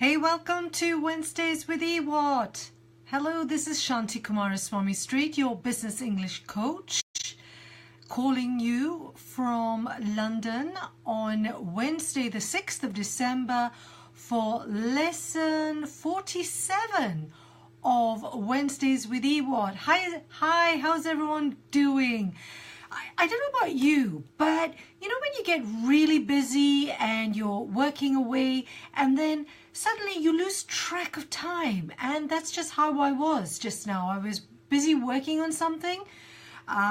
Hey, welcome to Wednesdays with EWAT. Hello, this is Shanti Kumaraswamy Street, your business English coach, calling you from London on Wednesday, the 6th of December for lesson 47 of Wednesdays with EWAT. Hi, how's everyone doing? I don't know about you, but you know when you get really busy and you're working away and then suddenly you lose track of time, and that's just how I was just now. I was busy working on something,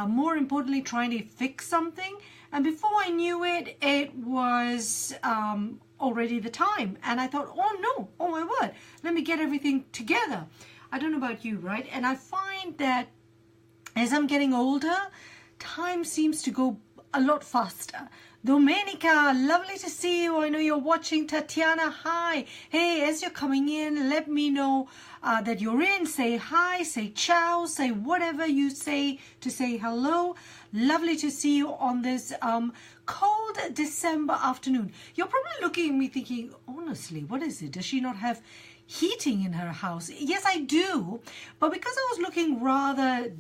more importantly trying to fix something, and before I knew it, it was already the time, and I thought, oh no, oh my word, let me get everything together. I don't know about you, right? And I find that as I'm getting older, time seems to go a lot faster. Domenica, lovely to see you. I know you're watching. Tatiana, hi. Hey, as you're coming in, let me know that you're in. Say hi, say ciao, say whatever you say to say hello. Lovely to see you on this cold December afternoon. You're probably looking at me thinking, honestly, what is it? Does she not have heating in her house? Yes, I do. But because I was looking rather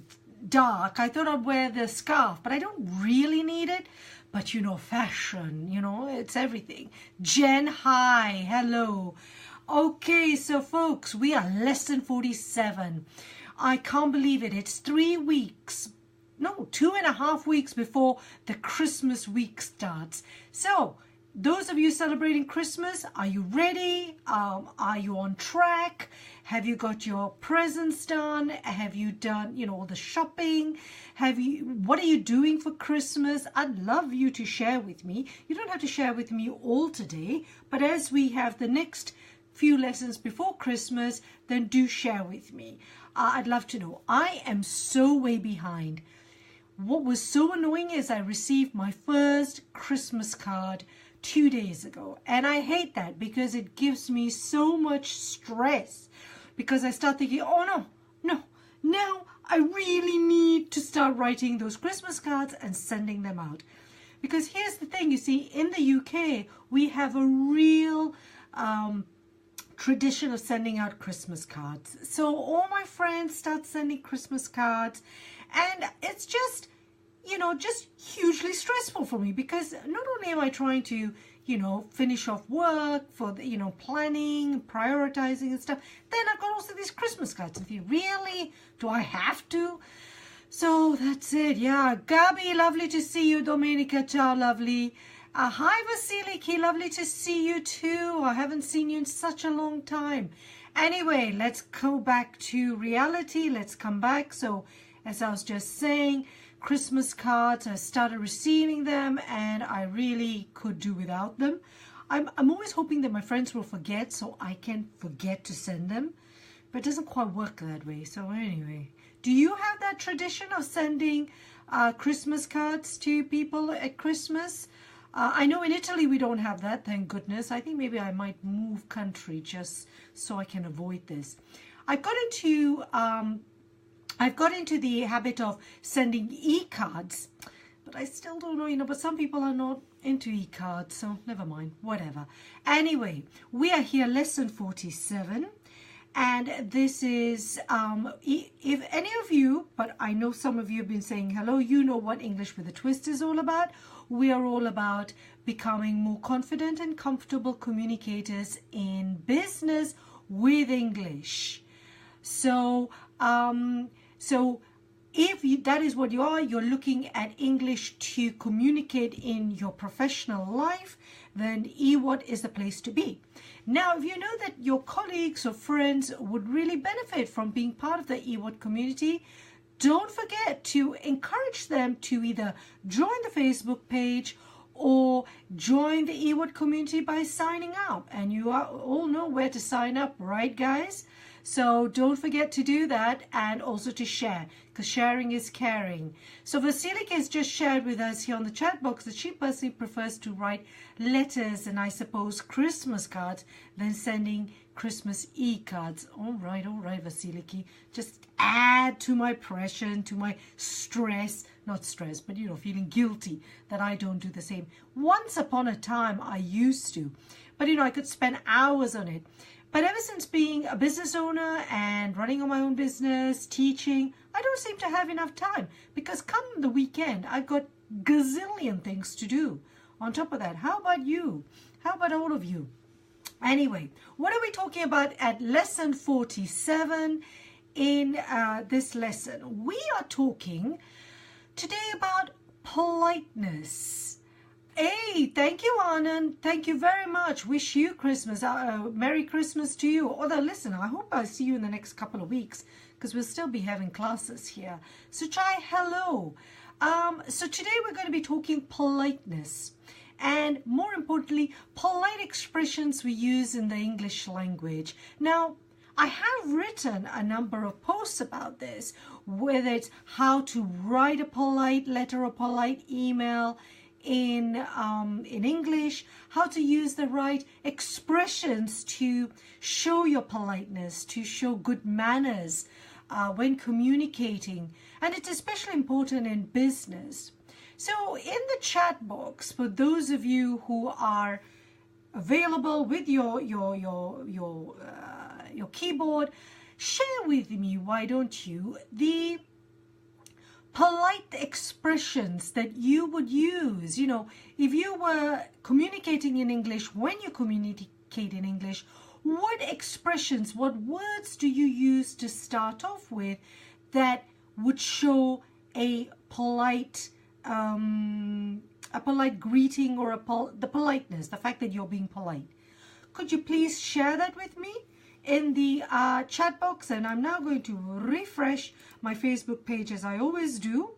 dark, I thought I'd wear the scarf, but I don't really need it. But you know, fashion, you know, it's everything. Jen, hi, hello. Okay, so folks, we are lesson 47. I can't believe it. It's 3 weeks, no, 2.5 weeks before the Christmas week starts. So those of you celebrating Christmas, are you ready? Are you on track? Have you got your presents done? Have you done, you know, all the shopping? What are you doing for Christmas? I'd love you to share with me. You don't have to share with me all today, but as we have the next few lessons before Christmas, then do share with me. I'd love to know. I am so way behind. What was so annoying is I received my first Christmas card 2 days ago, and I hate that because it gives me so much stress, because I start thinking, oh no, now I really need to start writing those Christmas cards and sending them out. Because here's the thing, you see, in the UK we have a real tradition of sending out Christmas cards. So all my friends start sending Christmas cards, and it's just, you know, just hugely stressful for me, because not only am I trying to, you know, finish off work for the, you know, planning, prioritizing and stuff, then I've got also these Christmas cards. And think, really, do I have to? So that's it. Yeah, Gabi, lovely to see you. Domenica, ciao, lovely. Hi, Vasiliki, lovely to see you too. I haven't seen you in such a long time. Anyway, let's go back to reality. Let's come back. So as I was just saying, Christmas cards, I started receiving them, and I really could do without them. I'm always hoping that my friends will forget so I can forget to send them, but it doesn't quite work that way. So anyway, do you have that tradition of sending Christmas cards to people at Christmas? I know in Italy we don't have that, thank goodness. I think maybe I might move country just so I can avoid this. I've got into the habit of sending e-cards, but I still don't know, you know, but some people are not into e-cards, so never mind, whatever. Anyway, we are here, lesson 47, and this is, if any of you, but I know some of you have been saying hello, you know what English with a Twist is all about. We are all about becoming more confident and comfortable communicators in business with English. So, if that is what you are, you're looking at English to communicate in your professional life, then EWAT is the place to be. Now, if you know that your colleagues or friends would really benefit from being part of the EWAT community, don't forget to encourage them to either join the Facebook page or join the EWAT community by signing up. And you all know where to sign up, right, guys? So don't forget to do that, and also to share, because sharing is caring. So Vasilika has just shared with us here on the chat box that she personally prefers to write letters and I suppose Christmas cards than sending Christmas e-cards. All right, Vasiliki. Just add to my pressure and to my stress. not stressed, but, you know, feeling guilty that I don't do the same. Once upon a time, I used to, but, you know, I could spend hours on it. But ever since being a business owner and running on my own business, teaching, I don't seem to have enough time, because come the weekend, I've got gazillion things to do on top of that. How about you? How about all of you? Anyway, what are we talking about at lesson 47 in this lesson? We are talking today about politeness. Hey, thank you, Anand. Thank you very much. Wish you Christmas. Merry Christmas to you. Although, listen, I hope I see you in the next couple of weeks, because we'll still be having classes here. So try hello. So today we're going to be talking politeness. And more importantly, polite expressions we use in the English language. Now, I have written a number of posts about this, whether it's how to write a polite letter or polite email in English, how to use the right expressions to show your politeness, to show good manners when communicating. And it's especially important in business. So in the chat box, for those of you who are available with your keyboard, share with me, why don't you, the polite expressions that you would use. You know, if you were communicating in English, when you communicate in English, what expressions, what words do you use to start off with that would show a polite greeting, or the politeness, the fact that you're being polite? Could you please share that with me in the chat box? And I'm now going to refresh my Facebook page, as I always do,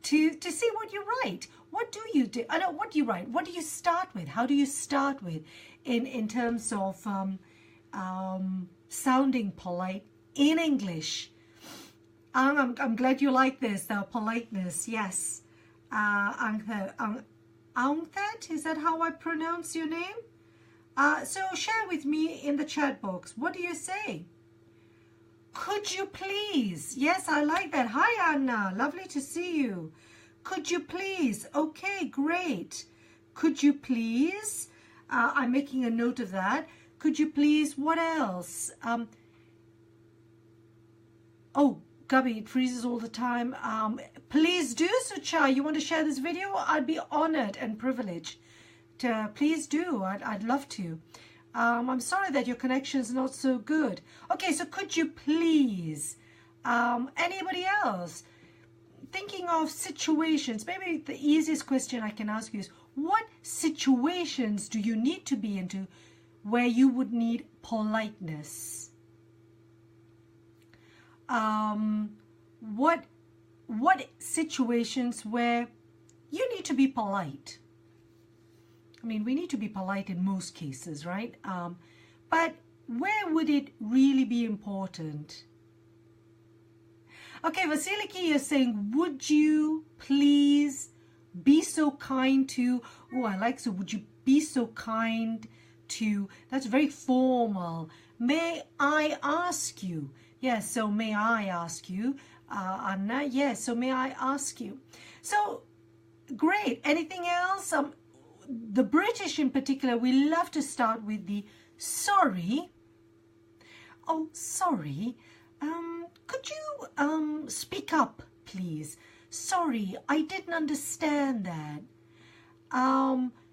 to see what you write. What do you do? I know, what do you write? What do you start with? How do you start with in terms of sounding polite in English? I'm glad you like this, the politeness. Yes. Angthet, is that how I pronounce your name? So share with me in the chat box. What do you say? Could you please? Yes, I like that. Hi, Anna. Lovely to see you. Could you please? Okay, great. Could you please? I'm making a note of that. Could you please? What else? Oh, Gubby, it freezes all the time. Please do, Sucha. You want to share this video? I'd be honored and privileged. Please do. I'd love to. I'm sorry that your connection is not so good. Okay, so could you please? Anybody else? Thinking of situations, maybe the easiest question I can ask you is, what situations do you need to be into where you would need politeness? What situations where you need to be polite? I mean, we need to be polite in most cases, right? But where would it really be important? Okay, Vasiliki is saying, would you please be so kind to, oh, I like, so would you be so kind to, that's very formal. May I ask you? Yes, so may I ask you? Anna, yes, so may I ask you? So, great. Anything else? The British in particular, we love to start with the sorry. Oh, sorry. Could you speak up, please? Sorry, I didn't understand that.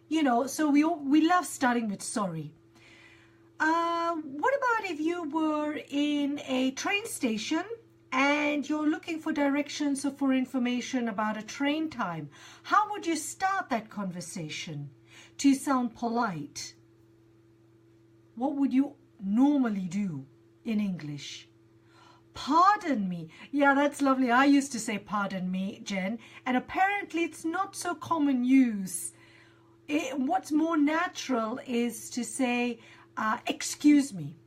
You know, so we love starting with sorry. What about if you were in a train station and you're looking for directions or for information about a train time? How would you start that conversation to sound polite? What would you normally do in English? Pardon me. Yeah, that's lovely. I used to say pardon me, Jen, and apparently it's not so common use. What's more natural is to say, excuse me.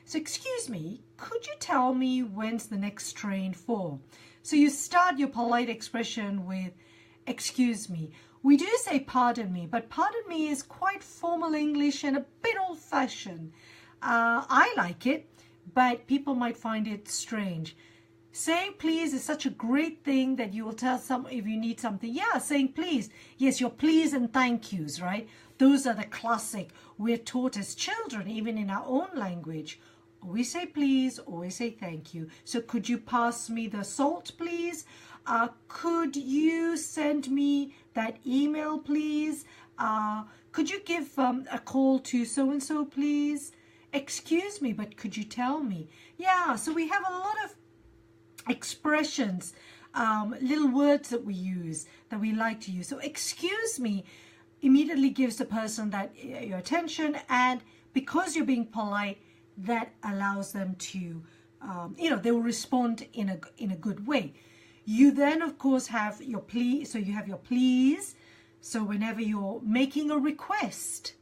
So excuse me, could you tell me when's the next train for? So you start your polite expression with excuse me. We do say pardon me, but pardon me is quite formal English and a bit old-fashioned. I like it, but people might find it strange. Saying please is such a great thing that you will tell someone if you need something. Yeah, saying please. Yes, your please and thank yous, right? Those are the classic. We're taught as children, even in our own language. Always say please, always say thank you. So could you pass me the salt, please? Could you send me that email, please? Could you give a call to so-and-so, please? Excuse me, but could you tell me? Yeah, so we have a lot of expressions, little words that we use, that we like to use. So excuse me immediately gives the person that your attention, and because you're being polite, that allows them to, they will respond in a good way. You then, of course, have your please. So you have your please. So whenever you're making a request.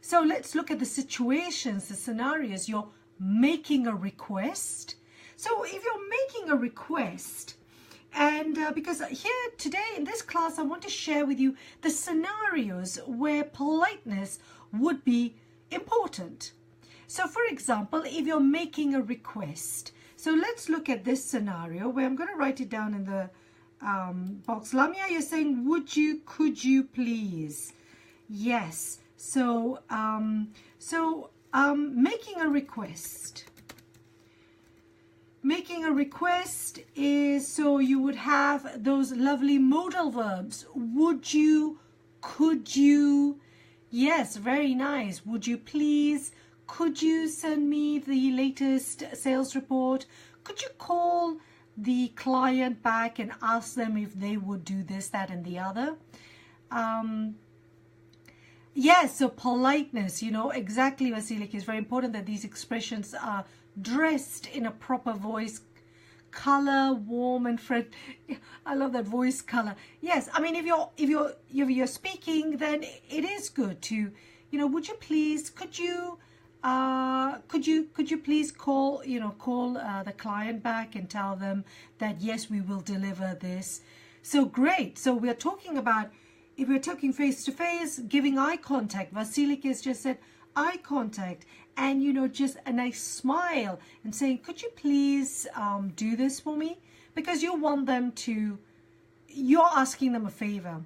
So let's look at the situations, the scenarios. You're making a request. So if you're making a request, and because here today in this class, I want to share with you the scenarios where politeness would be important. So for example, if you're making a request, so let's look at this scenario where I'm going to write it down in the box. Lamia, you're saying, would you, could you please? Yes. So, making a request. Making a request is, so you would have those lovely modal verbs. Would you, could you? Yes, very nice. Would you please? Could you send me the latest sales report? Could you call the client back and ask them if they would do this, that, and the other? Yes, so politeness, exactly, Vasiliki, is very important that these expressions are dressed in a proper voice color, warm and friendly. I love that voice color. Yes, I mean, if you're speaking, then it is good to, would you please, could you please call the client back and tell them that yes, we will deliver this. So great. So we're talking about, if we're talking face to face, giving eye contact. Vasiliki has just said eye contact, and just a nice smile and saying, could you please do this for me? Because you want them to, you're asking them a favor.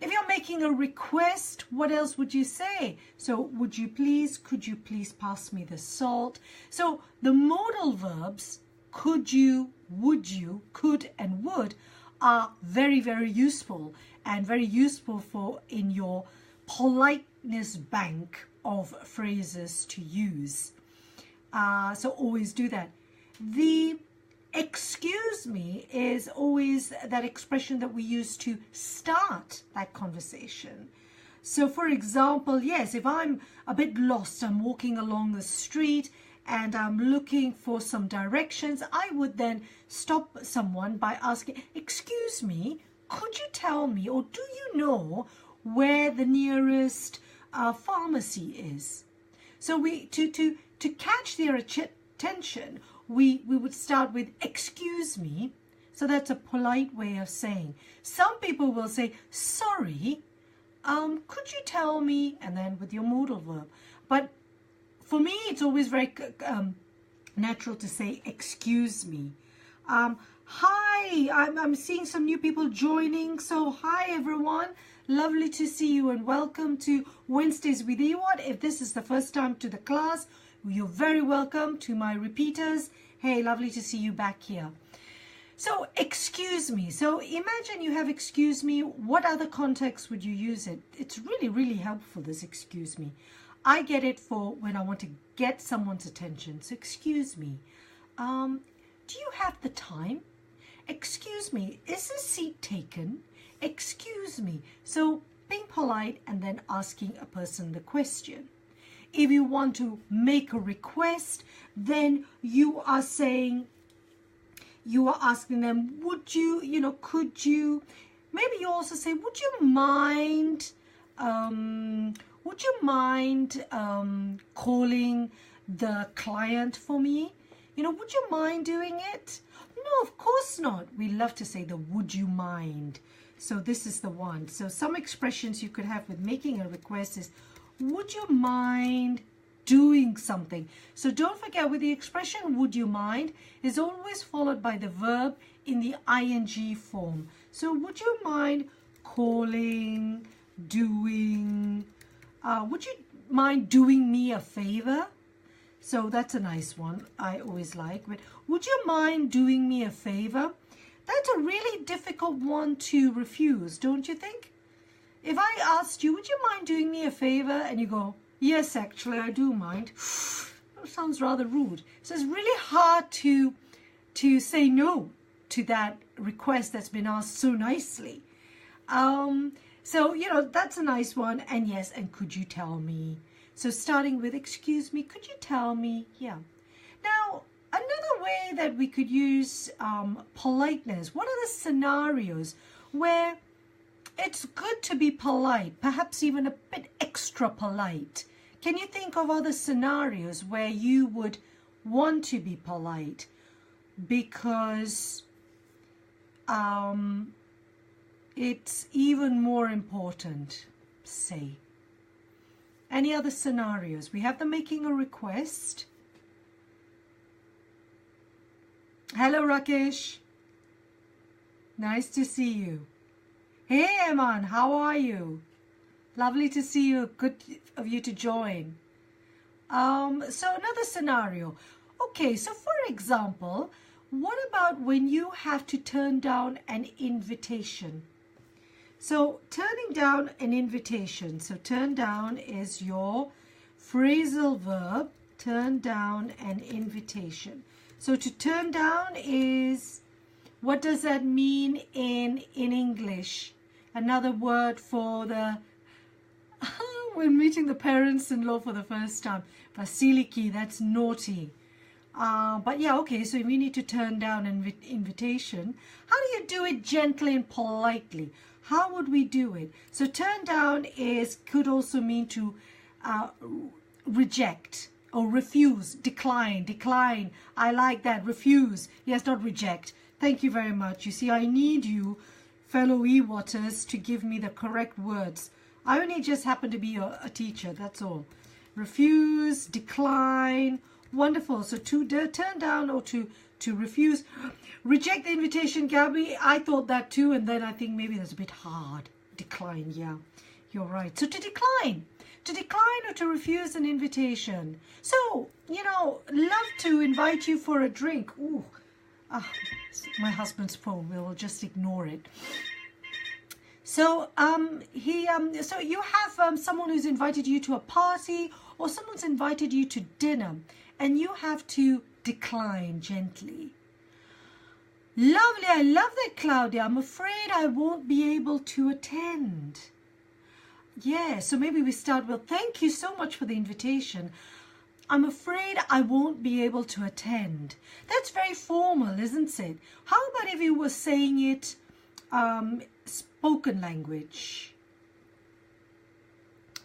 If you're making a request, what else would you say? So would you please, could you please pass me the salt? So the modal verbs, could you, would you, could and would, are very, very useful, and very useful for in your politeness bank of phrases to use. So always do that. The excuse me is always that expression that we use to start that conversation. So for example, yes, if I'm a bit lost, I'm walking along the street and I'm looking for some directions, I would then stop someone by asking, excuse me, could you tell me, or do you know where the nearest pharmacy is? So we to catch their attention, we would start with excuse me. So that's a polite way of saying. Some people will say, sorry, could you tell me, and then with your modal verb. But for me, it's always very natural to say excuse me. Hi, I'm seeing some new people joining. So hi everyone, lovely to see you and welcome to Wednesdays with EWAT. If this is the first time to the class, you're very welcome. To my repeaters, hey, lovely to see you back here. So excuse me. So imagine you have excuse me. What other context would you use it? It's really, really helpful, this excuse me. I get it for when I want to get someone's attention. So excuse me. Do you have the time? Excuse me, is the seat taken? Excuse me. So being polite and then asking a person the question. If you want to make a request, then you are saying, you are asking them, would you, could you, maybe you also say, would you mind calling the client for me? Would you mind doing it? No, of course not. We love to say the would you mind. So this is the one. So some expressions you could have with making a request is, would you mind doing something. So don't forget, with the expression would you mind is always followed by the verb in the ing form. So would you mind calling, doing, would you mind doing me a favor? So that's a nice one I always like. But would you mind doing me a favor? That's a really difficult one to refuse, don't you think? If I asked you, would you mind doing me a favor? And you go, yes, actually, I do mind. That sounds rather rude. So it's really hard to say no to that request that's been asked so nicely. So, you know, that's a nice one. And yes, and could you tell me? So starting with, excuse me, could you tell me? Yeah. Now, another way that we could use politeness, what are the scenarios where it's good to be polite, perhaps even a bit extra polite? Can you think of other scenarios where you would want to be polite because it's even more important, say? Any other scenarios? We have the making a request. Hello, Rakesh. Nice to see you. Hey, Eman, how are you? Lovely to see you. Good of you to join. So another scenario. Okay, so for example, what about when you have to turn down an invitation? So turning down an invitation. So turn down is your phrasal verb. Turn down an invitation. So to turn down is, what does that mean in English? Another word for the, when meeting the parents-in-law for the first time. Vasiliki, that's naughty. But yeah, okay, so if you need to turn down an invitation, how do you do it gently and politely? How would we do it? So turn down could also mean to reject or refuse, decline. I like that, refuse. Yes, not reject. Thank you very much. You see, I need you, fellow EWATers, to give me the correct words. I only just happen to be a teacher, that's all. Refuse, decline, wonderful. So to turn down or to refuse. Reject the invitation, Gabby. I thought that too, and then I think maybe that's a bit hard. Decline, yeah, you're right. So to decline or to refuse an invitation. So, you know, love to invite you for a drink. Ooh, my husband's phone. We will just ignore it. So so you have someone who's invited you to a party, or someone's invited you to dinner, and you have to decline gently. Lovely, I love that, Claudia. I'm afraid I won't be able to attend. Yeah, so maybe we start with, thank you so much for the invitation. I'm afraid I won't be able to attend. That's very formal, isn't it? How about if you were saying it spoken language?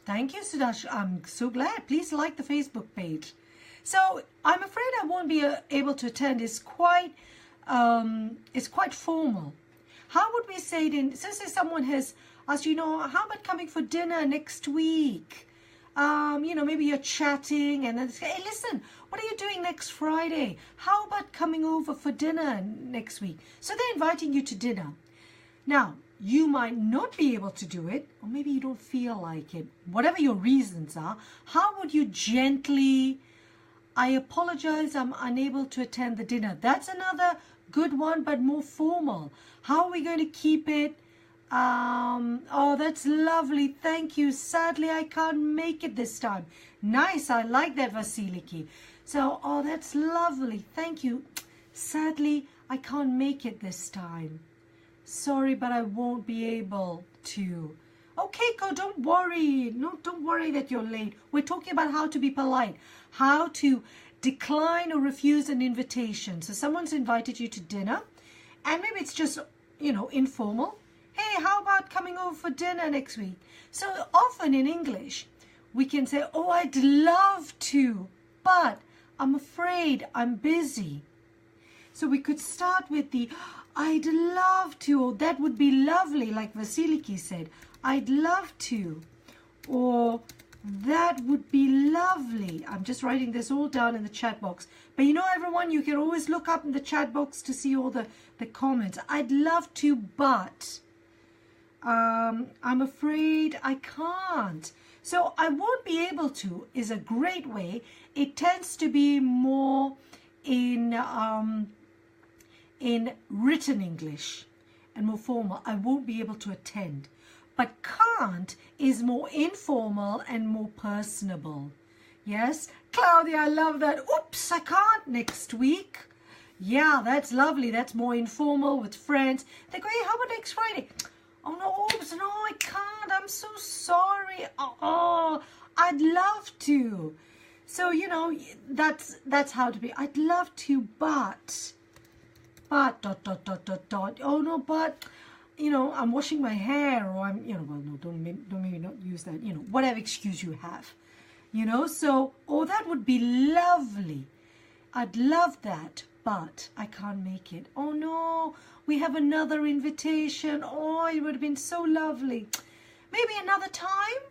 Thank you, Sudash. I'm so glad. Please like the Facebook page. So I'm afraid I won't be able to attend is quite formal. How would we say it in, so say someone has asked, you know, how about coming for dinner next week? You know, maybe you're chatting and then say, hey, listen, what are you doing next Friday? How about coming over for dinner next week? So they're inviting you to dinner. Now, you might not be able to do it, or maybe you don't feel like it. Whatever your reasons are, how would you gently, I apologize, I'm unable to attend the dinner. That's another good one, but more formal. How are we going to keep it? Oh, that's lovely. Thank you. Sadly, I can't make it this time. Nice. I like that, Vasiliki. So, oh, that's lovely. Thank you. Sadly, I can't make it this time. Sorry, but I won't be able to. Okay, Ko, don't worry. No, don't worry that you're late. We're talking about how to be polite, how to decline or refuse an invitation. So someone's invited you to dinner, and maybe it's just, you know, informal. Hey, how about coming over for dinner next week? So often in English, we can say, oh, I'd love to, but I'm afraid I'm busy. So we could start with the, I'd love to, or that would be lovely, like Vasiliki said. I'd love to. Or That would be lovely. I'm just writing this all down in the chat box. But you know, everyone, you can always look up in the chat box to see all the comments. I'd love to, but I'm afraid I can't. So I won't be able to is a great way. It tends to be more in written English and more formal. I won't be able to attend. But can't is more informal and more personable. Yes, Claudia, I love that. Oops, I can't next week. Yeah, that's lovely. That's more informal with friends. They go, hey, how about next Friday? Oh no, oops, no, I can't. I'm so sorry. Oh, I'd love to. So, you know, that's how to be. I'd love to, but dot, dot, dot, dot, dot. Oh no, but, you know, I'm washing my hair, or I'm, you know, well, no, don't maybe not use that, you know, whatever excuse you have, you know. So, oh, that would be lovely. I'd love that, but I can't make it. Oh no, we have another invitation. Oh, it would have been so lovely. Maybe another time.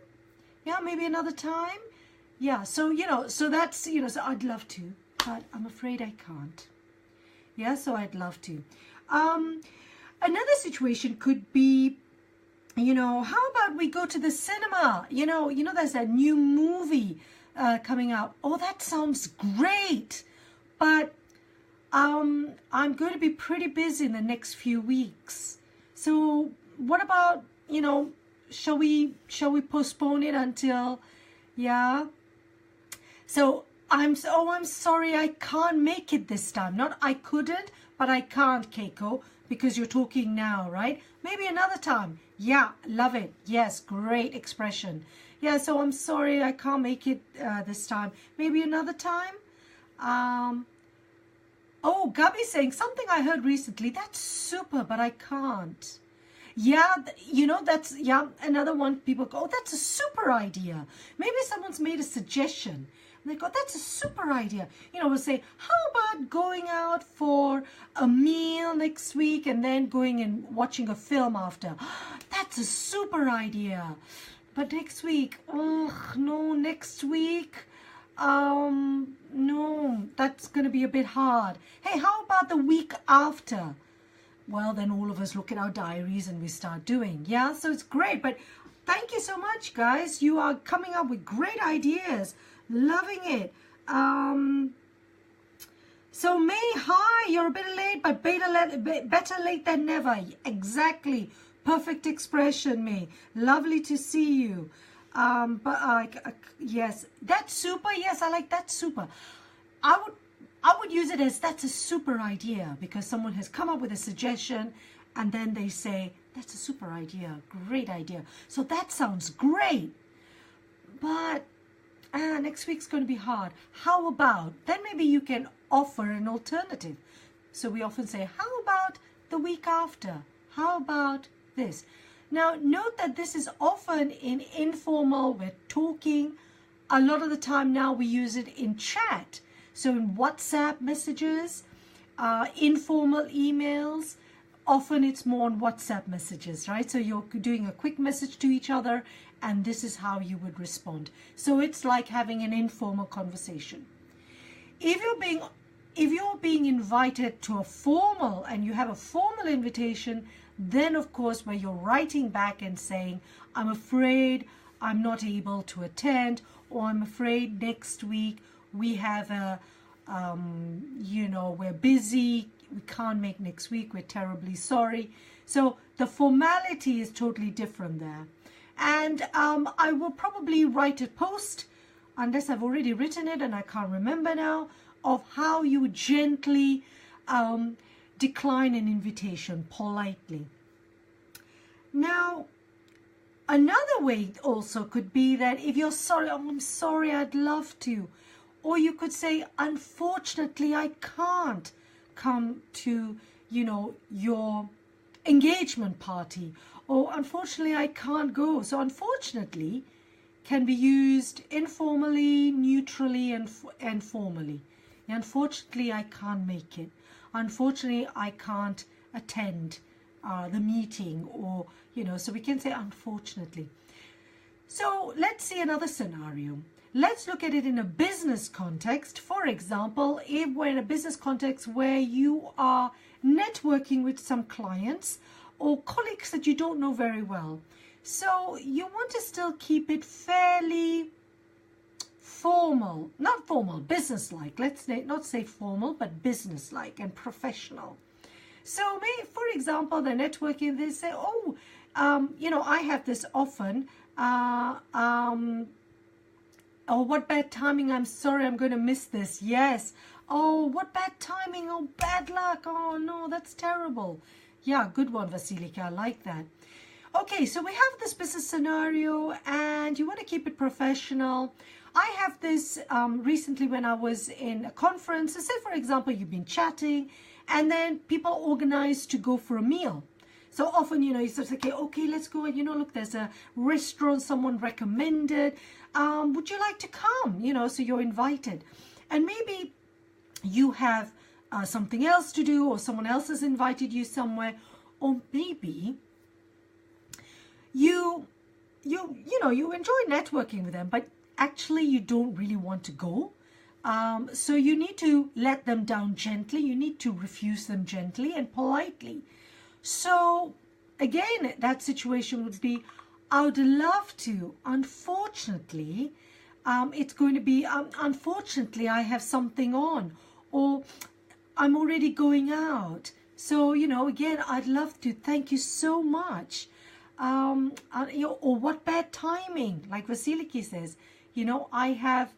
Yeah, maybe another time. Yeah, so, you know, so that's, you know, so I'd love to, but I'm afraid I can't. Yeah, so I'd love to. Another situation could be, you know, how about we go to the cinema? You know, there's a new movie coming out. Oh, that sounds great. But I'm going to be pretty busy in the next few weeks. So what about, you know, shall we postpone it until, yeah? So I'm sorry, I can't make it this time. Not I couldn't, but I can't, Keiko, because you're talking now, right? Maybe another time. Yeah, love it. Yes, great expression. Yeah, so I'm sorry, I can't make it this time. Maybe another time. Oh, Gabby's saying something I heard recently. That's super, but I can't. Yeah, you know, that's, yeah, another one. People go, oh, that's a super idea. Maybe someone's made a suggestion. And they go, that's a super idea. You know, we'll say, how about going out for a meal next week and then going and watching a film after? That's a super idea. But next week, oh, no, next week, no, that's going to be a bit hard. Hey, how about the week after? Well, then all of us look at our diaries and we start doing. Yeah, so it's great. But thank you so much, guys. You are coming up with great ideas. Loving it. So May, hi, you're a bit late, but better late than never. Exactly. Perfect expression, May. Lovely to see you. Yes, that's super. Yes, I like that super. I would use it as that's a super idea, because someone has come up with a suggestion and then they say, that's a super idea, great idea. So that sounds great. But next week's going to be hard. How about, then maybe you can offer an alternative. So we often say, how about the week after? How about this? Now, note that this is often in informal, we're talking. A lot of the time now we use it in chat. So in WhatsApp messages, informal emails, often it's more on WhatsApp messages, right? So you're doing a quick message to each other, and this is how you would respond. So it's like having an informal conversation. If you're being invited to a formal, and you have a formal invitation, then of course where you're writing back and saying, I'm afraid I'm not able to attend, or I'm afraid next week we have a, you know, we're busy, we can't make next week, we're terribly sorry. So the formality is totally different there. And I will probably write a post, unless I've already written it and I can't remember now, of how you gently decline an invitation politely. Now, another way also could be that if you're sorry, oh, I'm sorry, I'd love to. Or you could say, unfortunately, I can't come to, you know, your engagement party. Or unfortunately, I can't go. So unfortunately can be used informally, neutrally, and formally. Unfortunately, I can't make it. Unfortunately, I can't attend the meeting, or, you know, so we can say unfortunately. So let's see another scenario. Let's look at it in a business context. For example, if we're in a business context where you are networking with some clients or colleagues that you don't know very well. So you want to still keep it fairly formal, not formal, business-like. Let's not say formal, but business-like and professional. So maybe, for example, they're networking, they say, oh, you know, I have this often, oh, what bad timing, I'm sorry, I'm going to miss this. Yes. Oh, what bad timing, oh, bad luck. Oh, no, that's terrible. Yeah, good one, Vasilika, I like that. Okay, so we have this business scenario and you want to keep it professional. I have this recently when I was in a conference. So say, for example, you've been chatting and then people organize to go for a meal. So often, you know, you sort of say, okay, let's go. You know, look, there's a restaurant someone recommended. Would you like to come? You know, so you're invited. And maybe you have something else to do or someone else has invited you somewhere. Or maybe you know, you enjoy networking with them, but actually you don't really want to go. So you need to let them down gently. You need to refuse them gently and politely. So again, that situation would be, I would love to. Unfortunately, it's going to be, unfortunately, I have something on, or I'm already going out. So, you know, again, I'd love to. Thank you so much. You know, or what bad timing, like Vasiliki says, you know, I have,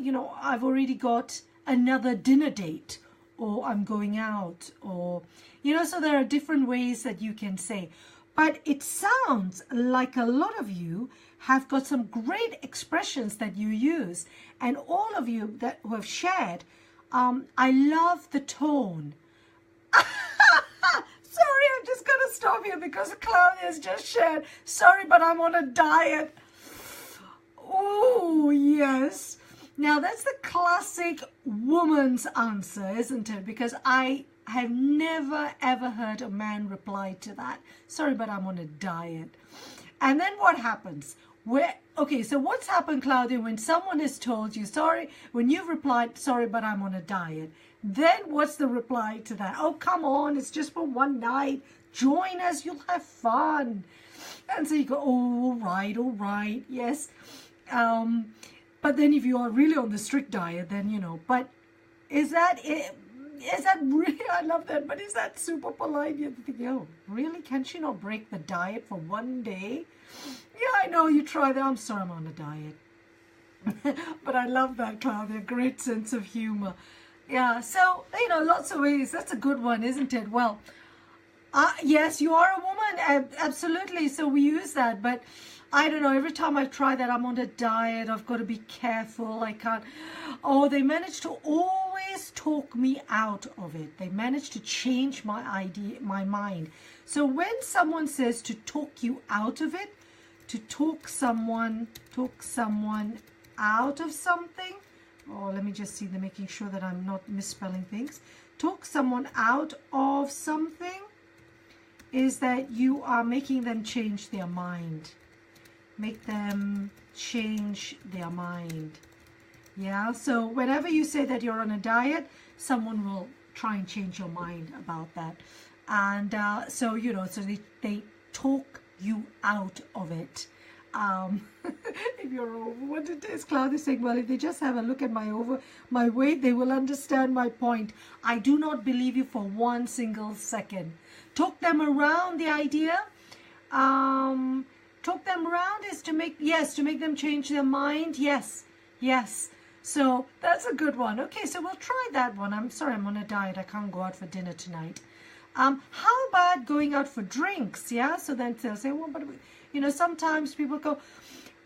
you know, I've already got another dinner date, or I'm going out, or, you know, so there are different ways that you can say. But it sounds like a lot of you have got some great expressions that you use. And all of you that who have shared, I love the tone. Sorry, I'm just going to stop here because Claudia's just shared. Sorry, but I'm on a diet. Oh, yes. Now, that's the classic woman's answer, isn't it? Because I have never, ever heard a man reply to that. Sorry, but I'm on a diet. And then what happens? Okay, so what's happened, Claudia, when someone has told you, sorry, when you've replied, sorry, but I'm on a diet, then what's the reply to that? Oh, come on, it's just for one night. Join us, you'll have fun. And so you go, oh, all right, yes. But then if you are really on the strict diet, then, you know, but is that it? Is that really, I love that, but is that super polite? You're thinking, oh, really? Can she not break the diet for one day? Yeah, I know, you try that. I'm sorry, I'm on a diet. But I love that, Claudia. Great sense of humor. Yeah, so, you know, lots of ways. That's a good one, isn't it? Well, yes, you are a woman. Absolutely. So we use that. But I don't know. Every time I try that, I'm on a diet. I've got to be careful. I can't. Oh, they manage to always talk me out of it. They manage to change my mind. So when someone says to talk you out of it, to talk someone out of something. Oh, let me just see, they're making sure that I'm not misspelling things. Talk someone out of something is that you are making them change their mind. Make them change their mind. Yeah, so whenever you say that you're on a diet, someone will try and change your mind about that. And so, you know, so they talk you out of it. If you're over, what it is, Claudia saying, well, if they just have a look at my weight, they will understand my point. I do not believe you for one single second. Talk them around the idea. Talk them around is to make them change their mind. Yes. So that's a good one. Okay, so we'll try that one. I'm sorry, I'm on a diet. I can't go out for dinner tonight. How about going out for drinks? Yeah, so then they'll say, well, but you know, sometimes people go,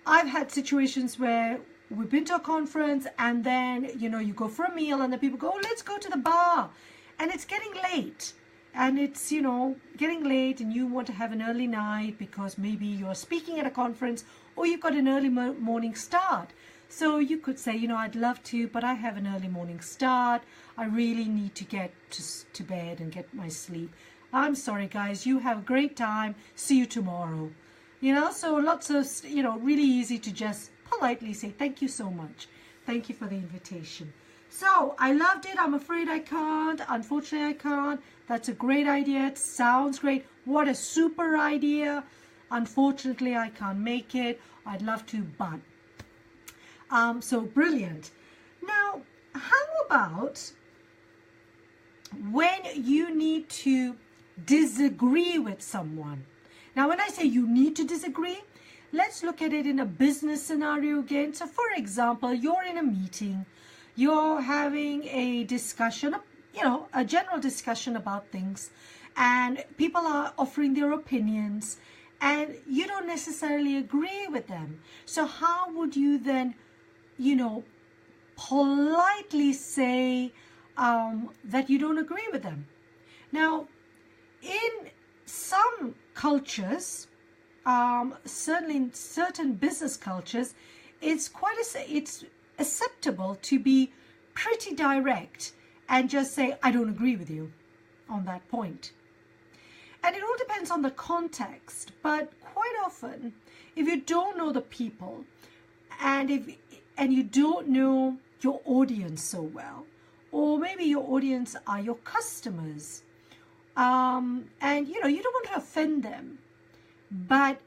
I've had situations where we've been to a conference and then, you know, you go for a meal and then people go, oh, let's go to the bar. And it's getting late. And it's, you know, getting late and you want to have an early night because maybe you're speaking at a conference or you've got an early morning start. So you could say, you know, I'd love to, but I have an early morning start. I really need to get to bed and get my sleep. I'm sorry, guys. You have a great time. See you tomorrow. You know, so lots of, you know, really easy to just politely say, thank you so much. Thank you for the invitation. So I loved it. I'm afraid I can't. Unfortunately, I can't. That's a great idea. It sounds great. What a super idea. Unfortunately, I can't make it. I'd love to, but. So brilliant. Now, how about when you need to disagree with someone? Now, when I say you need to disagree, let's look at it in a business scenario again. So, for example, you're in a meeting, you're having a discussion, you know, a general discussion about things, and people are offering their opinions, and you don't necessarily agree with them. So, how would you then, you know, politely say that you don't agree with them? Now, in some cultures, certainly in certain business cultures, it's acceptable to be pretty direct and just say, I don't agree with you on that point. And it all depends on the context, but quite often, if you don't know the people and you don't know your audience so well, or maybe your audience are your customers, and you know, you don't want to offend them, but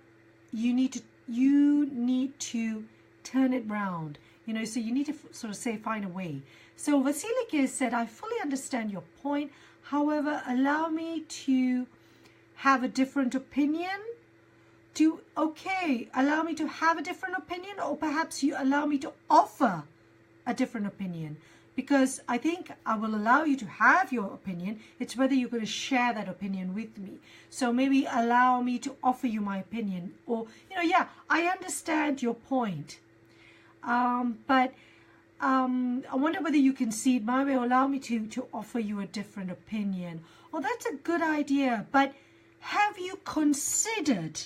you need to turn it round, you know, so you need to sort of say, find a way. So Vasiliki said, I fully understand your point. However, allow me to have a different opinion. Allow me to have a different opinion, or perhaps you allow me to offer a different opinion. Because I think I will allow you to have your opinion. It's whether you're going to share that opinion with me. So maybe allow me to offer you my opinion. Or, you know, yeah, I understand your point. But I wonder whether you can see it my way, or allow me to offer you a different opinion. Oh, that's a good idea. But have you considered?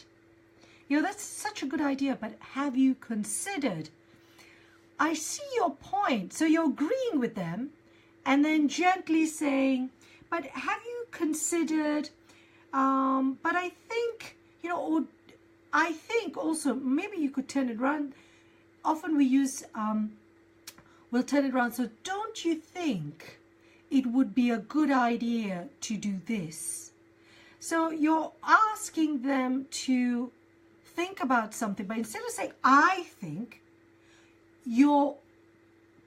You know, that's such a good idea. But have you considered? I see your point. So you're agreeing with them and then gently saying, but have you considered, but I think, you know, or I think also, maybe you could turn it around. Often we use, we'll turn it around. So don't you think it would be a good idea to do this? So you're asking them to think about something, but instead of saying, I think, you're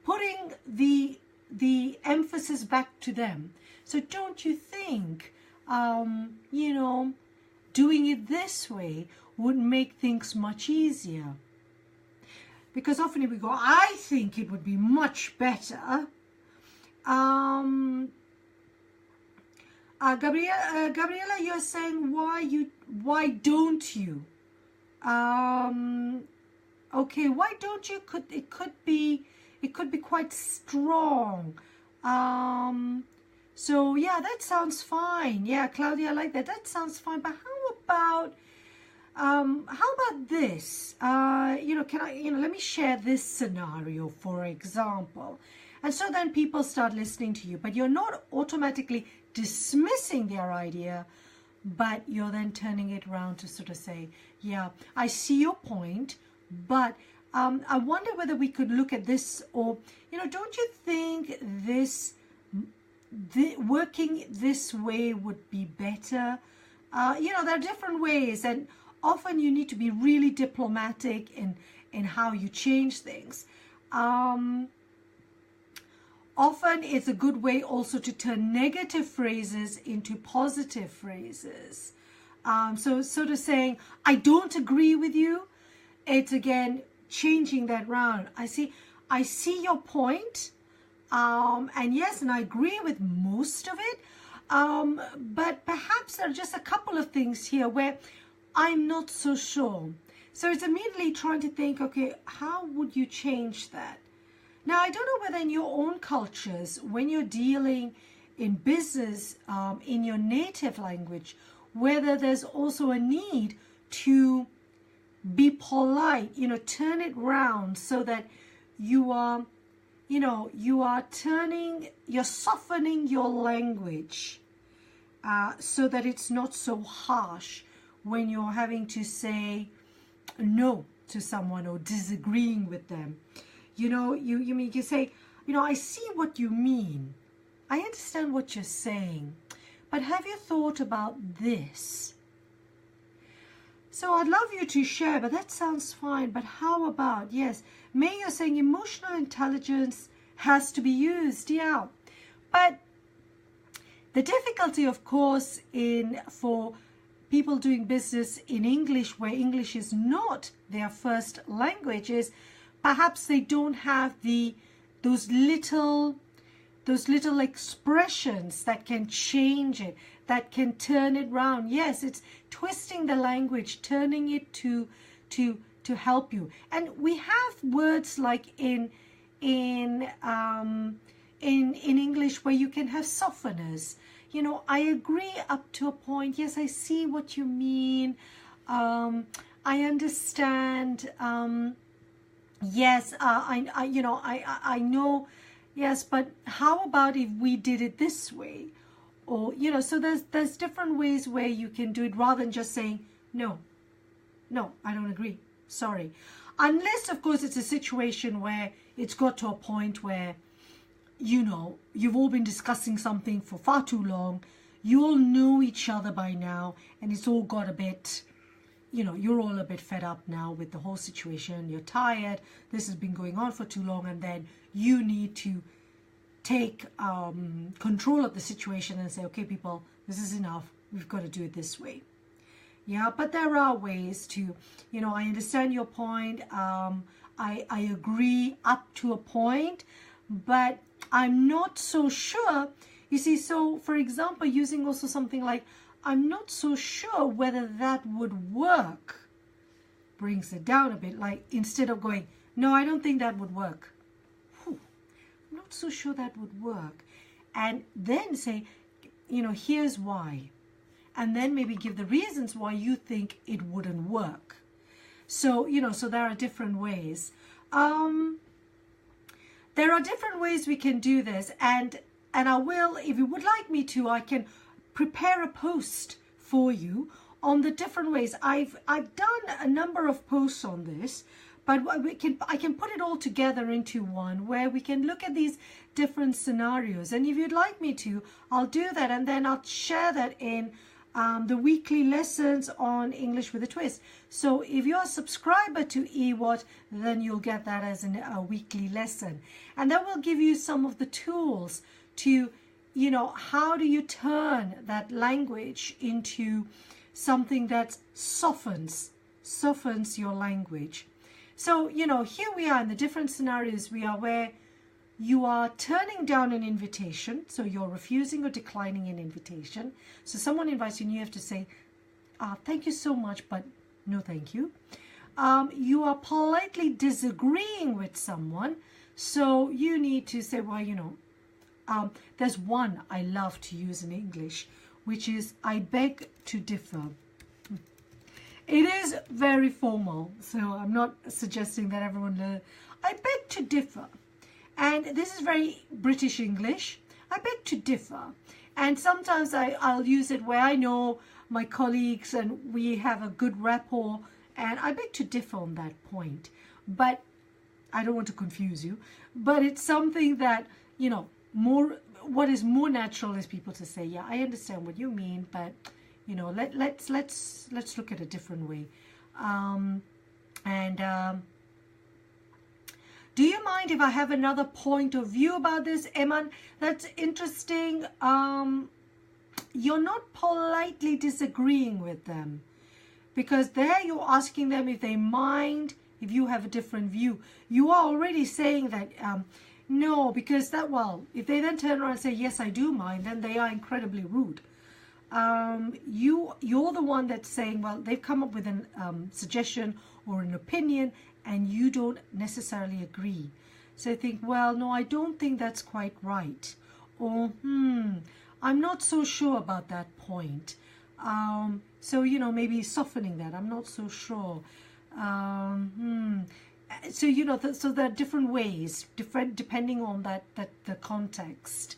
putting the emphasis back to them. So don't you think, you know, doing it this way would make things much easier? Because often if we go, I think it would be much better. Gabriela, you're saying why don't you? Okay, why don't you? It could be quite strong. So yeah, that sounds fine. Yeah, Claudia, I like that. That sounds fine. But how about this? You know, let me share this scenario, for example. And so then people start listening to you, but you're not automatically dismissing their idea, but you're then turning it around to sort of say, yeah, I see your point. But I wonder whether we could look at this, or, you know, don't you think working this way would be better? You know, there are different ways, and often you need to be really diplomatic in how you change things. Often it's a good way also to turn negative phrases into positive phrases. So sort of saying, I don't agree with you. It's again changing that round. I see your point, and yes, and I agree with most of it, but perhaps there are just a couple of things here where I'm not so sure. So it's immediately trying to think, okay, how would you change that? Now, I don't know whether in your own cultures, when you're dealing in business in your native language, whether there's also a need to be polite, you know, turn it round so that you are, you know, you're softening your language so that it's not so harsh when you're having to say, no to someone or disagreeing with them. You know, you say, you know, I see what you mean. I understand what you're saying. But have you thought about this? So I'd love you to share, but that sounds fine. But how about, yes, May, you're saying emotional intelligence has to be used, yeah. But the difficulty, of course, for people doing business in English, where English is not their first language, is perhaps they don't have those little expressions that can change it, that can turn it round. Yes, it's twisting the language, turning it to help you. And we have words like in English where you can have softeners. You know, I agree up to a point. Yes, I see what you mean. I understand. Yes, I know. Yes, but how about if we did it this way? Or, you know, so there's different ways where you can do it rather than just saying, no, I don't agree. Sorry. Unless, of course, it's a situation where it's got to a point where, you know, you've all been discussing something for far too long. You all know each other by now, and it's all got a bit, you know, you're all a bit fed up now with the whole situation. You're tired. This has been going on for too long, and then you need to take control of the situation and say, okay, people, this is enough. We've got to do it this way. Yeah, but there are ways to, you know, I understand your point. I agree up to a point, but I'm not so sure. You see, so for example, using also something like, I'm not so sure whether that would work, brings it down a bit. Like, instead of going, no, I don't think that would work. I'm not so sure that would work. And then say, you know, here's why. And then maybe give the reasons why you think it wouldn't work. So, you know, so there are different ways. There are different ways we can do this. And I will, if you would like me to, I can prepare a post for you on the different ways. I've done a number of posts on this, but I can put it all together into one where we can look at these different scenarios. And if you'd like me to, I'll do that, and then I'll share that in the weekly lessons on English with a Twist. So if you're a subscriber to EWAT, then you'll get that as a weekly lesson. And that will give you some of the tools to, you know, how do you turn that language into something that softens your language. So, you know, here we are in the different scenarios we are, where you are turning down an invitation. So you're refusing or declining an invitation. So someone invites you and you have to say, thank you so much, but no thank you. You are politely disagreeing with someone. So you need to say, well, you know, there's one I love to use in English, which is, I beg to differ. It is very formal, so I'm not suggesting that everyone learn. I beg to differ. And this is very British English. I beg to differ. And sometimes I'll use it where I know my colleagues and we have a good rapport, and I beg to differ on that point. But I don't want to confuse you. But it's something that, you know, what is more natural is people to say, yeah, I understand what you mean, but, you know, let's look at a different way. Do you mind if I have another point of view about this, Eman? That's interesting. You're not politely disagreeing with them, because there you're asking them if they mind if you have a different view. You are already saying that, no, because that, well, if they then turn around and say, yes, I do mind, then they are incredibly rude. You're the one that's saying, well, they've come up with a suggestion or an opinion, and you don't necessarily agree. So I think, well, no, I don't think that's quite right. Or, I'm not so sure about that point. So, you know, maybe softening that. I'm not so sure. So, you know, so there are different ways, depending on the context.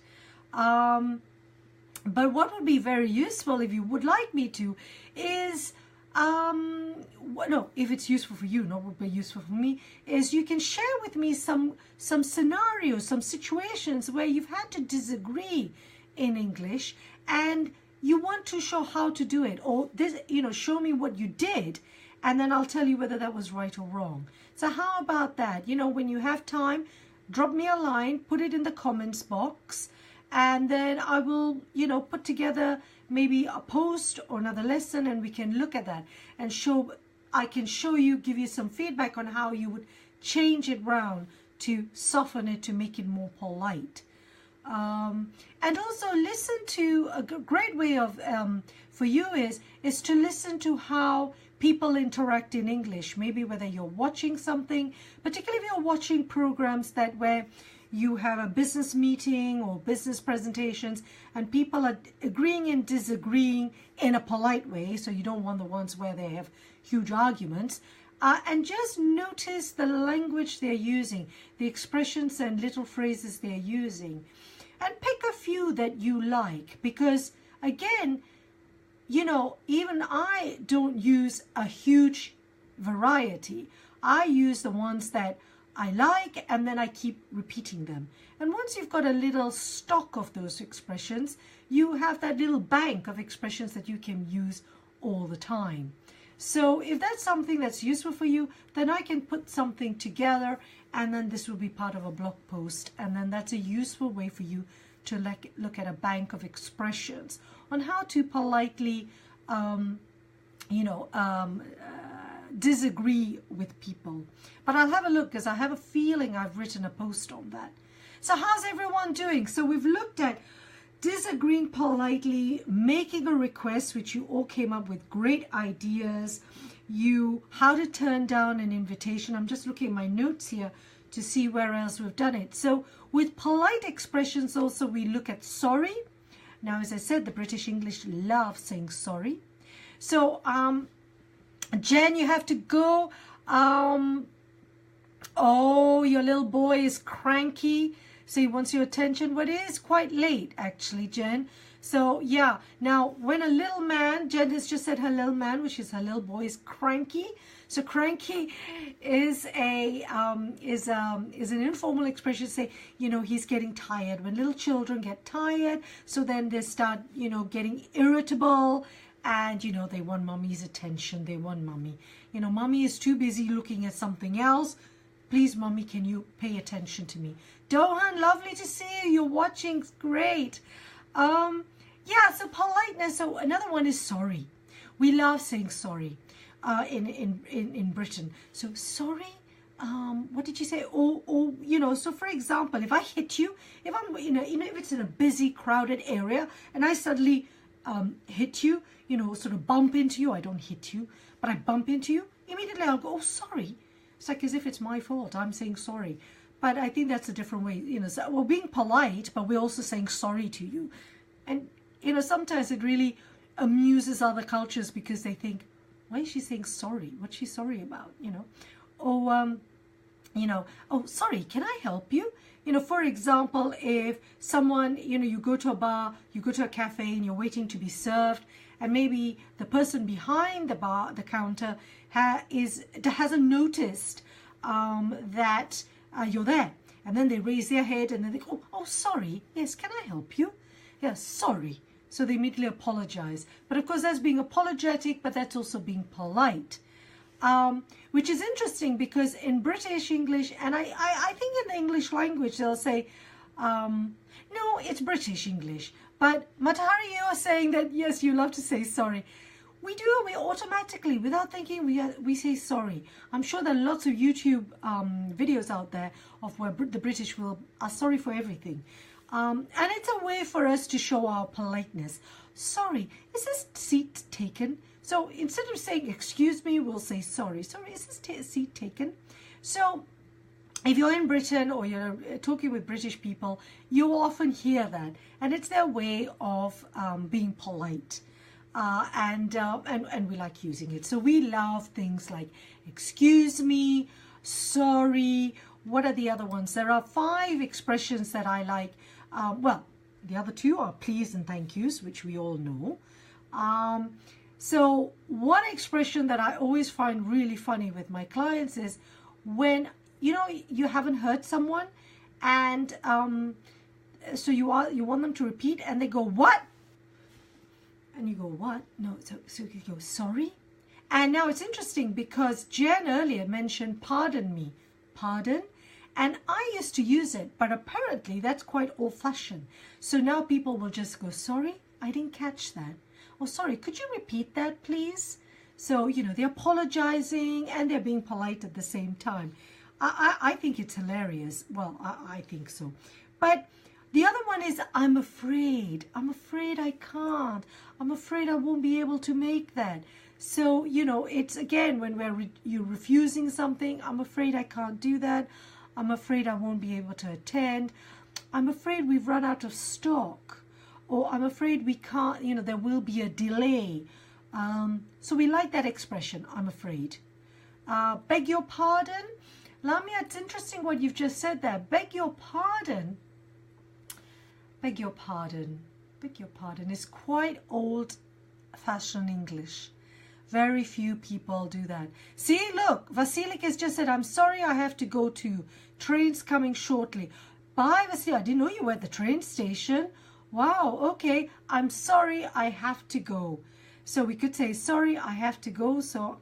But what would be very useful, if you would like me to, is no, if it's useful for you, not would be useful for me, is you can share with me some scenarios, some situations where you've had to disagree in English and you want to show how to do it, or this, show me what you did, and then I'll tell you whether that was right or wrong. So how about that? When you have time, drop me a line, put it in the comments box, and then I will, put together maybe a post or another lesson, and we can look at that and I can show you, give you some feedback on how you would change it round to soften it, to make it more polite. And also listen to, a great way of for you is to listen to how people interact in English. Maybe whether you're watching something, particularly if you're watching programs where you have a business meeting or business presentations and people are agreeing and disagreeing in a polite way, so you don't want the ones where they have huge arguments, and just notice the language they're using, the expressions and little phrases they're using, and pick a few that you like, because again, even I don't use a huge variety. I use the ones that I like, and then I keep repeating them. And once you've got a little stock of those expressions, you have that little bank of expressions that you can use all the time. So if that's something that's useful for you, then I can put something together, and then this will be part of a blog post, and then that's a useful way for you to look at a bank of expressions on how to politely disagree with people. But I'll have a look, because I have a feeling I've written a post on that. So how's everyone doing? So we've looked at disagreeing politely, making a request, which you all came up with great ideas, how to turn down an invitation. I'm just looking at my notes here to see where else we've done it. So with polite expressions also, we look at sorry. Now, as I said, the British English love saying sorry. So Jen, you have to go. Oh, your little boy is cranky, so he wants your attention. But it is quite late, actually, Jen. So yeah, now when a little man, Jen has just said her little man, which is her little boy, is cranky. So cranky is an informal expression to say, he's getting tired. When little children get tired, so then they start, getting irritable, and they want mommy's attention. They want mommy. Mommy is too busy looking at something else. Please, mommy, can you pay attention to me? Dohan, lovely to see you. You're watching. Great. Yeah, so politeness. So another one is sorry. We love saying sorry in Britain. So sorry. What did you say? So for example, if I hit you, if I'm, if it's in a busy, crowded area, and I suddenly hit you, sort of bump into you. I don't hit you, but I bump into you. Immediately I'll go, oh, sorry. It's like as if it's my fault. I'm saying sorry. But I think that's a different way. So we're being polite, but we're also saying sorry to you. And, sometimes it really amuses other cultures, because they think, why is she saying sorry? What's she sorry about? Oh, sorry, can I help you? For example, if someone, you go to a bar, you go to a cafe, and you're waiting to be served, and maybe the person behind the counter hasn't noticed that you're there, and then they raise their head, and then they go, oh, sorry, yes, can I help you? Yes, sorry. So they immediately apologize. But of course, that's being apologetic, but that's also being polite. Which is interesting, because in British English, and I think in the English language, they'll say, no, it's British English. But Matahari, you are saying that, yes, you love to say sorry. We automatically, without thinking, we say sorry. I'm sure there are lots of YouTube videos out there of where the British are sorry for everything. And it's a way for us to show our politeness. Sorry, is this seat taken? So instead of saying, excuse me, we'll say sorry. Sorry, is this seat taken? So if you're in Britain or you're talking with British people, you will often hear that. And it's their way of being polite. And we like using it. So we love things like excuse me, sorry. What are the other ones? There are 5 expressions that I like. Well, the other 2 are please and thank yous, which we all know. So one expression that I always find really funny with my clients is when, you know, you haven't heard someone and so you want them to repeat and they go, what? And you go, what? No, so you go, sorry? And now it's interesting because Jen earlier mentioned pardon me. Pardon? And I used to use it, but apparently that's quite old-fashioned. So now people will just go, sorry, I didn't catch that. Oh, sorry, could you repeat that, please? So, you know, they're apologizing and they're being polite at the same time. I think it's hilarious. Well, I think so. But the other one is, I'm afraid. I'm afraid I can't. I'm afraid I won't be able to make that. So, you know, it's again, when you're refusing something, I'm afraid I can't do that. I'm afraid I won't be able to attend. I'm afraid we've run out of stock. Or I'm afraid we can't, you know, there will be a delay. So we like that expression, I'm afraid. Beg your pardon. Lamia, it's interesting what you've just said there. Beg your pardon. Beg your pardon. Beg your pardon is quite old-fashioned English. Very few people do that. See, look, Vasilik has just said, I'm sorry I have to go to. Train's coming shortly. Bye, Vasilik. I didn't know you were at the train station. Wow, okay. I'm sorry I have to go. So we could say, sorry, I have to go. So,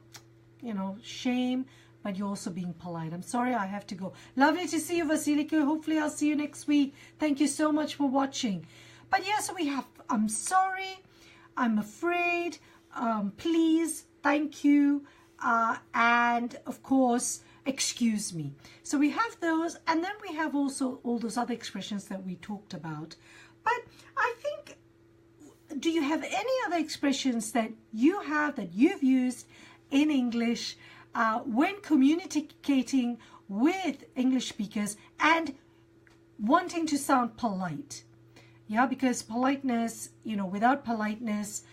you know, shame, but you're also being polite. I'm sorry I have to go. Lovely to see you, Vasilika. Hopefully I'll see you next week. Thank you so much for watching. But yeah, so we have, I'm sorry, I'm afraid, please, thank you, and of course, excuse me. So we have those, and then we have also all those other expressions that we talked about. But I think, do you have any other expressions that you have, that you've used in English when communicating with English speakers and wanting to sound polite? Yeah, because politeness, you know, without politeness,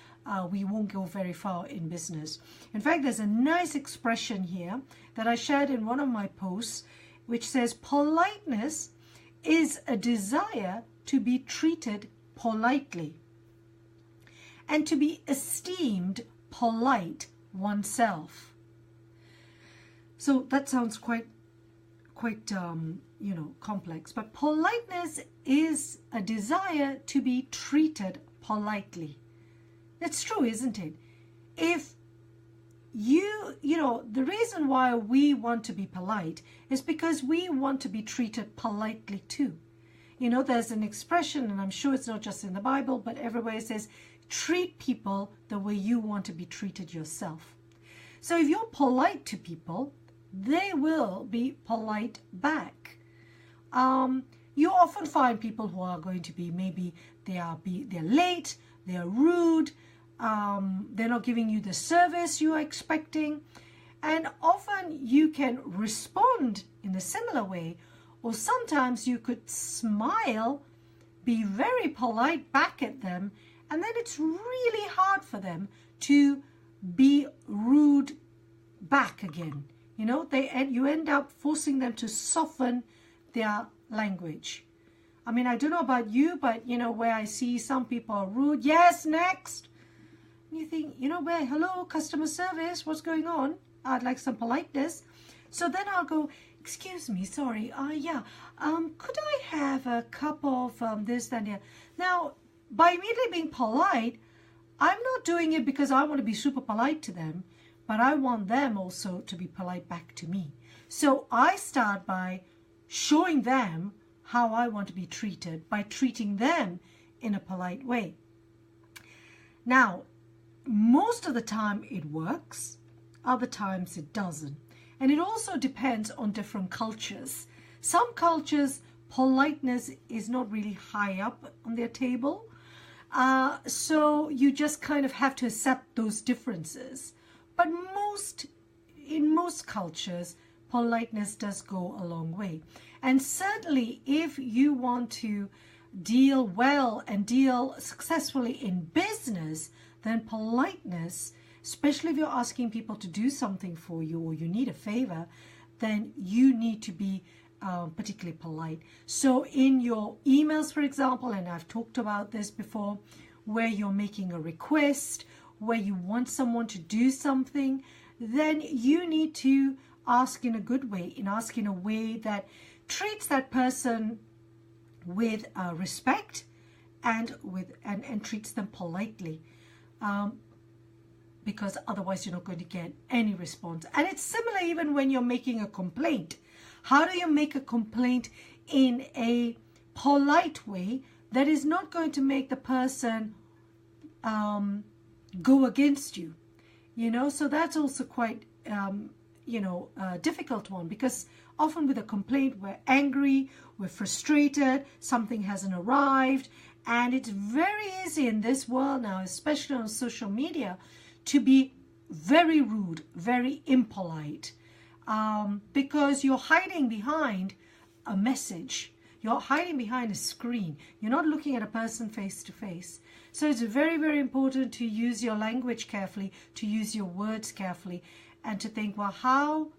we won't go very far in business. In fact, there's a nice expression here that I shared in one of my posts, which says politeness is a desire to be treated politely and to be esteemed polite oneself. So that sounds quite you know, complex, but politeness is a desire to be treated politely. That's true, isn't it? If you know, the reason why we want to be polite is because we want to be treated politely too. You know, there's an expression, and I'm sure it's not just in the Bible, but everywhere it says, treat people the way you want to be treated yourself. So if you're polite to people, they will be polite back. You often find people who are going to be, maybe they're late, they're rude, they're not giving you the service you are expecting, and often you can respond in a similar way, or sometimes you could smile, be very polite back at them, and then it's really hard for them to be rude back again. You know, you end up forcing them to soften their language. I mean, I don't know about you, but, you know, where I see some people are rude, yes, next. And you think, you know, where, hello, customer service, what's going on? I'd like some politeness. So then I'll go, excuse me, sorry, yeah, could I have a cup of this, that, yeah. Now, by immediately being polite, I'm not doing it because I want to be super polite to them, but I want them also to be polite back to me. So I start by showing them how I want to be treated, by treating them in a polite way. Now, most of the time it works, other times it doesn't. And it also depends on different cultures. Some cultures, politeness is not really high up on their table. So you just kind of have to accept those differences. But in most cultures, politeness does go a long way. And certainly if you want to deal well and deal successfully in business, then politeness, especially if you're asking people to do something for you or you need a favor, then you need to be particularly polite. So in your emails, for example, and I've talked about this before, where you're making a request where you want someone to do something, then you need to ask in a good way, ask in a way that treats that person with respect and treats them politely, because otherwise you're not going to get any response. And it's similar even when you're making a complaint. How do you make a complaint in a polite way that is not going to make the person go against you? So that's also quite a difficult one, because often with a complaint we're angry, we're frustrated, something hasn't arrived, and it's very easy in this world now, especially on social media, to be very rude, very impolite, because you're hiding behind a message. You're hiding behind a screen. You're not looking at a person face to face. So it's very, very important to use your language carefully, to use your words carefully, and to think, well, how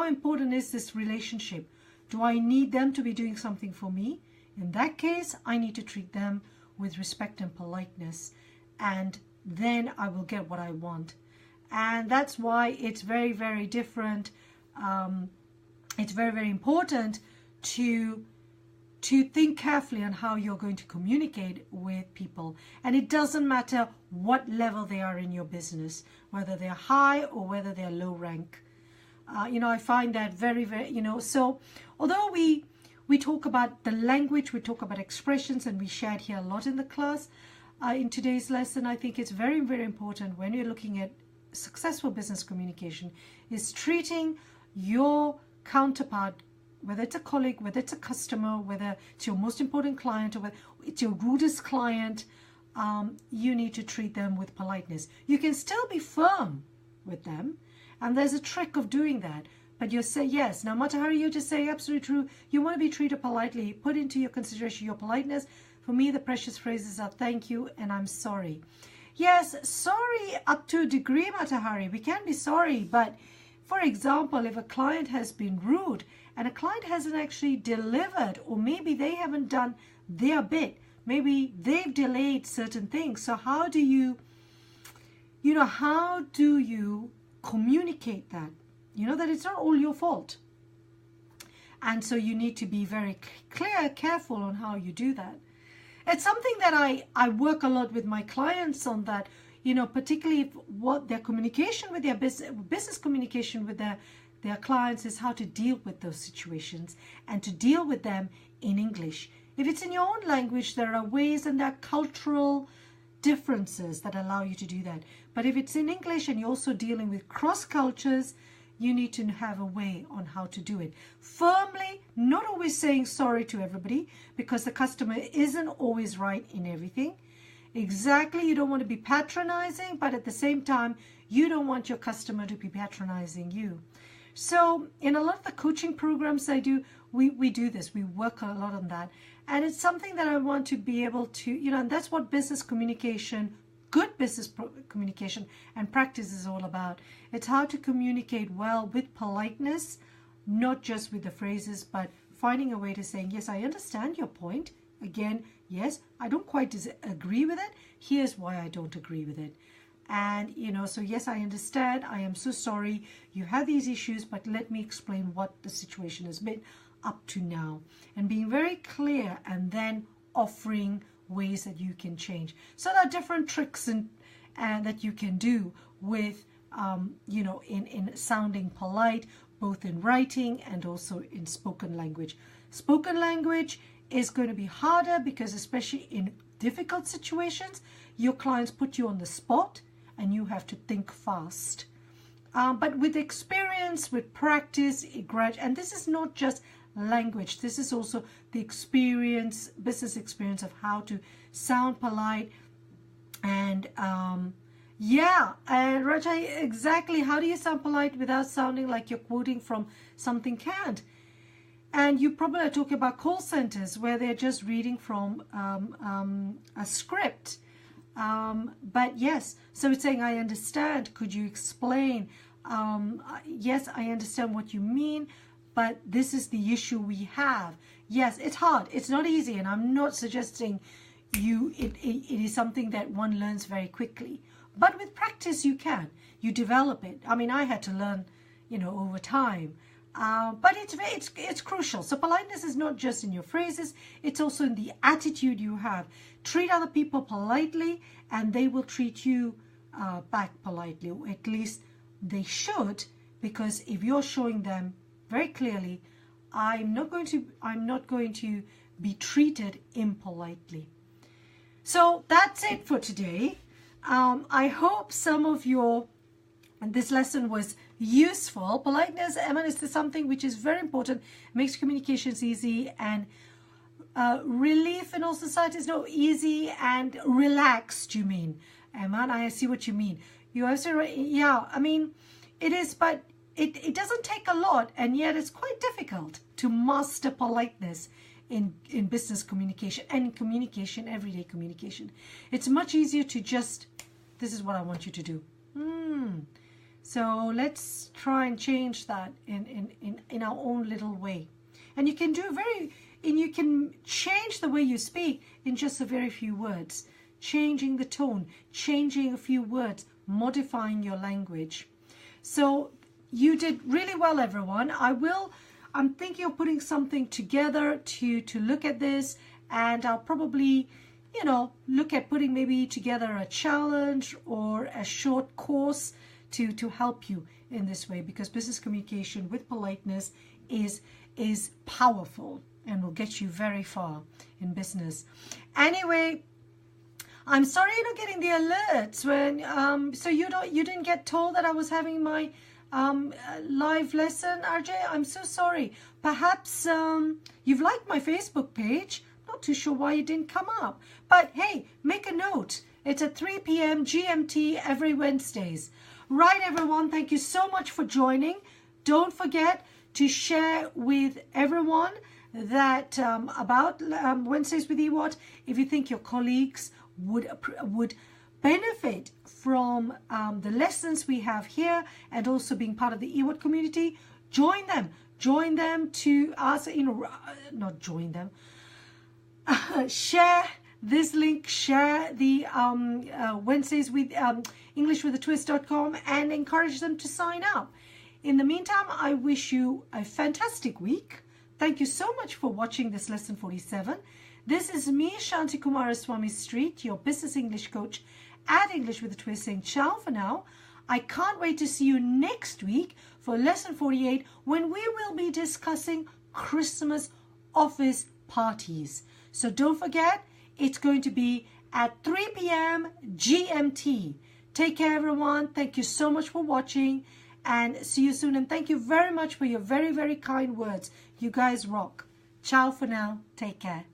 important is this relationship? Do I need them to be doing something for me? In that case, I need to treat them with respect and politeness, and then I will get what I want. And that's why it's very, very different. It's very, very important to think carefully on how you're going to communicate with people. And it doesn't matter what level they are in your business, whether they're high or whether they're low rank. I find that very, very, so although we talk about the language, we talk about expressions, and we shared here a lot in the class, in today's lesson, I think it's very, very important when you're looking at successful business communication is treating your counterpart, whether it's a colleague, whether it's a customer, whether it's your most important client, or whether it's your rudest client, you need to treat them with politeness. You can still be firm with them, and there's a trick of doing that. But you say yes. Now, Matahari, you just say absolutely true. You want to be treated politely. Put into your consideration your politeness. For me, the precious phrases are thank you and I'm sorry. Yes, sorry up to a degree, Matahari. We can be sorry, but for example, if a client has been rude and a client hasn't actually delivered, or maybe they haven't done their bit, maybe they've delayed certain things. So how do you communicate that? That it's not all your fault. And so you need to be very careful on how you do that. It's something that I work a lot with my clients on, that, particularly what their communication with their business communication with their clients is, how to deal with those situations and to deal with them in English. If it's in your own language, there are ways, and there are cultural differences that allow you to do that. But if it's in English and you're also dealing with cross cultures, you need to have a way on how to do it. Firmly, not always saying sorry to everybody, because the customer isn't always right in everything. Exactly, you don't want to be patronizing, but at the same time, you don't want your customer to be patronizing you. So in a lot of the coaching programs I do, we do this. We work a lot on that. And it's something that I want to be able to, and that's what business communication, good business communication and practice is all about. It's how to communicate well with politeness, not just with the phrases, but finding a way to saying, yes, I understand your point. Again, yes, I don't quite agree with it. Here's why I don't agree with it. And, so yes, I understand. I am so sorry you had these issues, but let me explain what the situation has been up to now. And being very clear, and then offering ways that you can change. So there are different tricks and that you can do with, in sounding polite, both in writing and also in spoken language. Spoken language is going to be harder because, especially in difficult situations, your clients put you on the spot and you have to think fast. But with experience, with practice, and this is not just language, this is also the experience, business experience of how to sound polite. And and Rajai, exactly, how do you sound polite without sounding like you're quoting from something canned? And you probably are talking about call centers where they're just reading from a script. But yes, so it's saying, I understand, could you explain? Yes, I understand what you mean, but this is the issue we have. Yes, it's hard, it's not easy, and I'm not suggesting it is something that one learns very quickly, But with practice, you can. You develop it. I mean, I had to learn, you know, over time. But it's crucial. So politeness is not just in your phrases, it's also in the attitude you have. Treat other people politely and they will treat you back politely, or at least they should, because if you're showing them very clearly, I'm not going to be treated impolitely. So that's it for today. I hope some of this lesson was useful. Politeness, Emma, is something which is very important, makes communications easy, and relief in all societies, no, easy and relaxed, you mean, Emma? I see what you mean. You also, yeah, I mean, it is, but it doesn't take a lot, and yet it's quite difficult to master politeness in business communication and in communication, everyday communication. It's much easier to just, this is what I want you to do. So let's try and change that in our own little way. And you can you can change the way you speak in just a very few words, changing the tone, changing a few words, modifying your language. So you did really well, everyone. I'm thinking of putting something together to look at this, and I'll probably, you know, look at putting maybe together a challenge or a short course to help you in this way, because business communication with politeness is powerful and will get you very far in business. Anyway, I'm sorry you're not getting the alerts when so you didn't get told that I was having my live lesson, RJ. I'm so sorry. Perhaps you've liked my Facebook page. Not too sure why you didn't come up. But hey, make a note. It's at 3 p.m. GMT every Wednesdays. Right, everyone, thank you so much for joining. Don't forget to share with everyone that about Wednesdays with EWAT. If you think your colleagues would benefit from the lessons we have here and also being part of the EWAT community, join them to us, you know, not join them, share this link, share the Wednesdays with EnglishWithATwist.com, and encourage them to sign up. In the meantime, I wish you a fantastic week. Thank you so much for watching this lesson 47. This is me, Shanti Kumaraswamy Street, your business English coach at English with a Twist, saying ciao for now. I can't wait to see you next week for lesson 48, when we will be discussing Christmas office parties. So don't forget, it's going to be at 3 p.m. GMT. Take care, everyone. Thank you so much for watching, and see you soon. And thank you very much for your very, very kind words. You guys rock. Ciao for now. Take care.